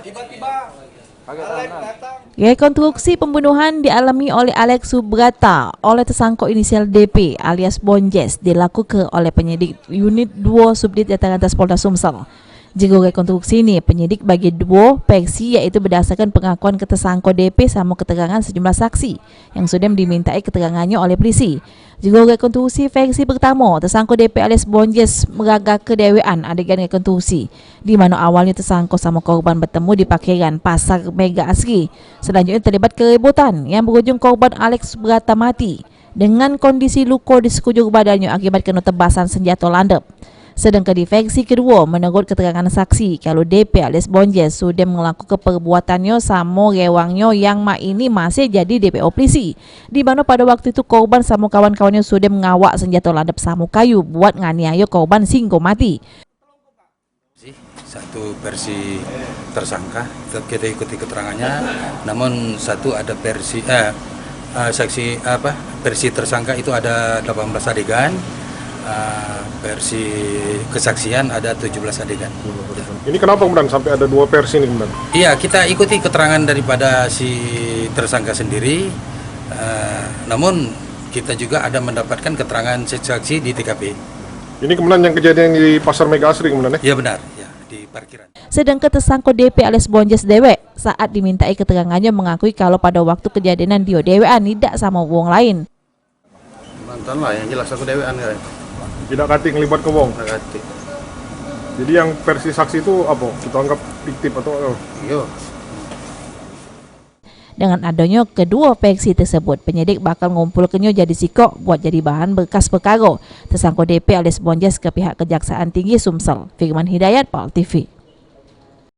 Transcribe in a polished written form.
Tiba-tiba Alex datang. Rekonstruksi pembunuhan dialami oleh Alex Subrata oleh tersangka inisial DP alias Bonjes dilakukan oleh penyidik unit 2 Subdit Jatarantas Polda Sumsel. Jika rekonstruksi ini penyidik bagi dua versi yaitu berdasarkan pengakuan tersangka DP sama keterangan sejumlah saksi yang sudah dimintai keterangannya oleh polisi. Jika rekonstruksi versi pertama, tersangka DP alias Bonjes meragak kedewean adegan rekonstruksi di mana awalnya tersangka sama korban bertemu di parkiran Pasar Mega Asri. Selanjutnya terlibat keributan yang berujung korban Alex Subrata mati dengan kondisi luka di sekujur badannya akibat kena tebasan senjata landep. Sedangkan di versi kedua, menurut keterangan saksi, kalau DP alias Bonjes sudah melakukan perbuatannya sama rewangnya yang ini masih jadi DPO polisi. Di mana pada waktu itu korban sama kawan-kawannya sudah mengawak senjata landep samu kayu buat nganiaya korban sehingga mati. Satu versi tersangka, kita ikuti keterangannya, namun satu ada versi versi tersangka itu ada 18 adegan. Versi kesaksian ada 17 adegan. Ini kenapa kemudian sampai ada dua versi ini kemudian? Iya, kita ikuti keterangan daripada si tersangka sendiri, namun kita juga ada mendapatkan keterangan saksi di TKP. Ini kemudian yang kejadian di Pasar Mega Asri kemudian ya? Iya benar, ya, di parkiran. Sedangkan tersangka DP alias Bonjes dewek saat dimintai keterangannya mengakui kalau pada waktu kejadian dia dewean tidak sama wong lain. Mantan lah, yang jelas aku dewean kan. Tidak kati ngelibat ke wong. Tidak kati. Jadi yang versi saksi itu apa? Kita anggap fiktif atau? Iya. Dengan adanya kedua versi tersebut, penyidik bakal ngumpulkannya jadi sikok buat jadi bahan berkas perkara tersangka DP alias Bonjes ke pihak Kejaksaan Tinggi Sumsel. Firman Hidayat, PAL TV.